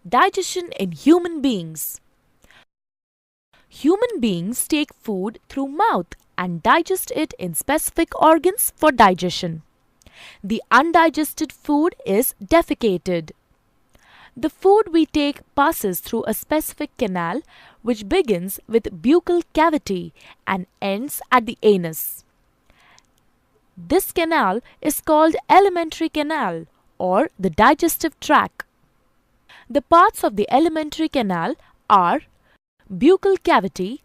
Digestion in human beings. Human beings take food through mouth and digest it in specific organs for digestion. The undigested food is defecated. The food we take passes through a specific canal which begins with buccal cavity and ends at the anus. This canal is called alimentary canal or the digestive tract. The parts of the alimentary canal are buccal cavity,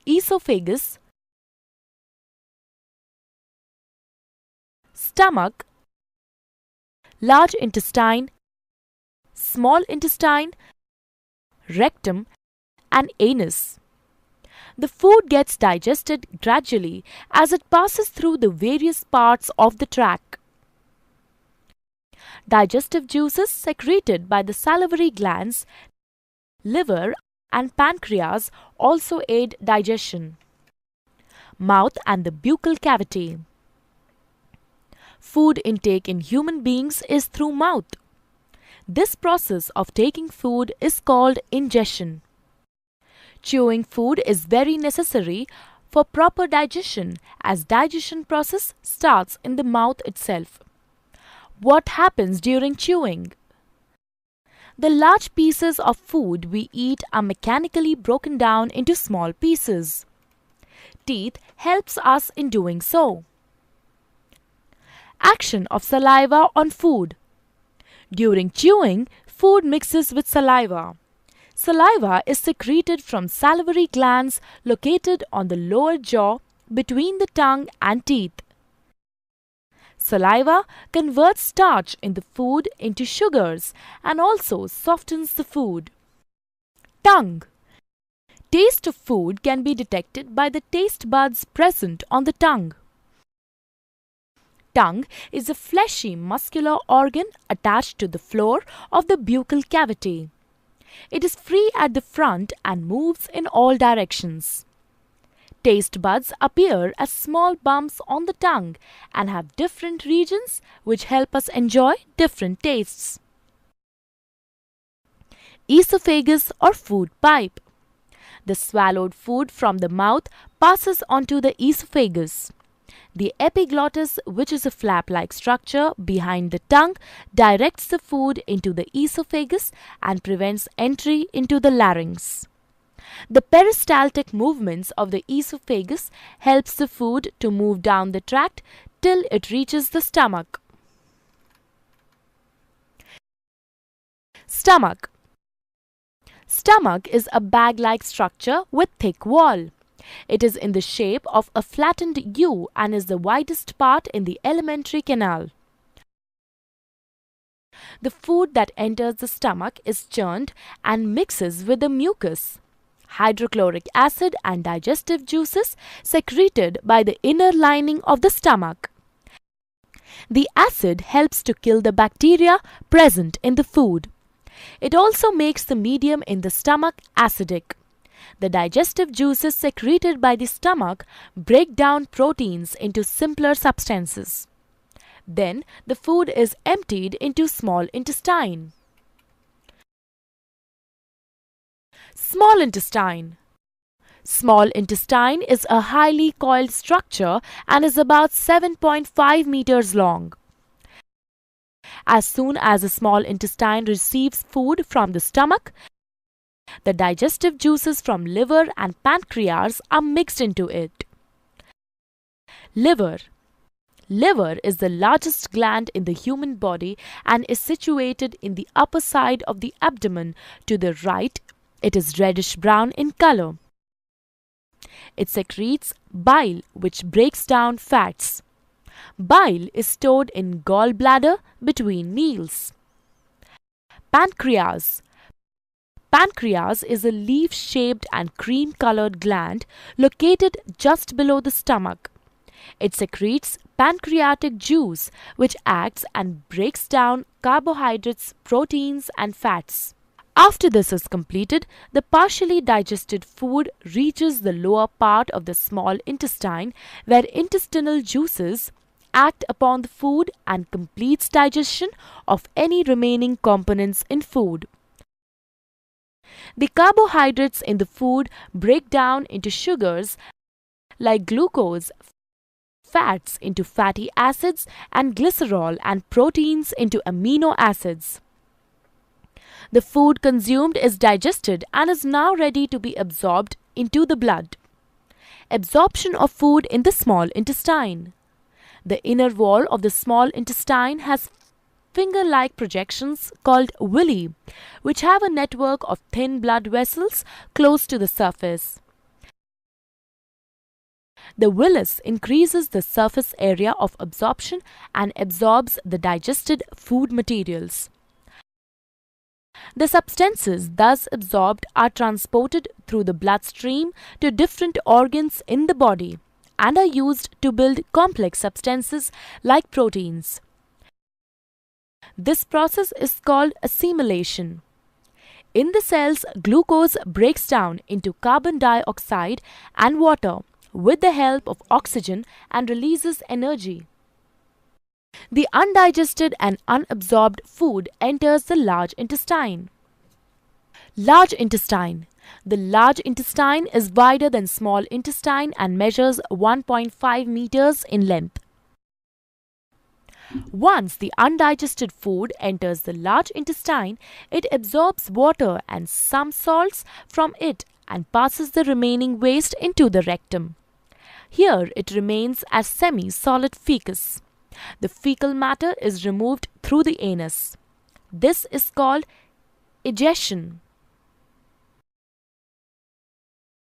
esophagus, stomach, large intestine, small intestine, rectum, and anus. The food gets digested gradually as it passes through the various parts of the tract. Digestive juices secreted by the salivary glands, liver, and pancreas also aid digestion. Mouth and the buccal cavity. Food intake in human beings is through mouth. This process of taking food is called ingestion. Chewing food is very necessary for proper digestion as digestion process starts in the mouth itself. What happens during chewing? The large pieces of food we eat are mechanically broken down into small pieces. Teeth helps us in doing so. Action of saliva on food. During chewing, food mixes with saliva. Saliva is secreted from salivary glands located on the lower jaw between the tongue and teeth. Saliva converts starch in the food into sugars and also softens the food. Tongue. Taste of food can be detected by the taste buds present on the tongue. Tongue is a fleshy muscular organ attached to the floor of the buccal cavity. It is free at the front and moves in all directions. Taste buds appear as small bumps on the tongue and have different regions which help us enjoy different tastes. Esophagus or food pipe. The swallowed food from the mouth passes onto the esophagus. The epiglottis, which is a flap-like structure behind the tongue, directs the food into the esophagus and prevents entry into the larynx. The peristaltic movements of the esophagus helps the food to move down the tract till it reaches the stomach. Stomach. Stomach is a bag-like structure with thick wall. It is in the shape of a flattened U and is the widest part in the alimentary canal. The food that enters the stomach is churned and mixes with the mucus. Hydrochloric acid and digestive juices secreted by the inner lining of the stomach. The acid helps to kill the bacteria present in the food. It also makes the medium in the stomach acidic. The digestive juices secreted by the stomach break down proteins into simpler substances. Then the food is emptied into small intestine. Small intestine. Small intestine is a highly coiled structure and is about 7.5 meters long. As soon as the small intestine receives food from the stomach, the digestive juices from liver and pancreas are mixed into it. Liver. Liver is the largest gland in the human body and is situated in the upper side of the abdomen. To the right, it is reddish-brown in color. It secretes bile, which breaks down fats. Bile is stored in gallbladder between meals. Pancreas. Pancreas is a leaf-shaped and cream-colored gland located just below the stomach. It secretes pancreatic juice, which acts and breaks down carbohydrates, proteins, and fats. After this is completed, the partially digested food reaches the lower part of the small intestine, where intestinal juices act upon the food and completes digestion of any remaining components in food. The carbohydrates in the food break down into sugars like glucose, fats into fatty acids, and glycerol, and proteins into amino acids. The food consumed is digested and is now ready to be absorbed into the blood. Absorption of food in the small intestine. The inner wall of the small intestine has finger-like projections called villi, which have a network of thin blood vessels close to the surface. The villus increases the surface area of absorption and absorbs the digested food materials. The substances thus absorbed are transported through the bloodstream to different organs in the body and are used to build complex substances like proteins. This process is called assimilation. In the cells, glucose breaks down into carbon dioxide and water with the help of oxygen and releases energy. The undigested and unabsorbed food enters the large intestine. Large intestine. The large intestine is wider than small intestine and measures 1.5 meters in length. Once the undigested food enters the large intestine, it absorbs water and some salts from it and passes the remaining waste into the rectum. Here it remains as semi-solid fecus. The fecal matter is removed through the anus. This is called digestion.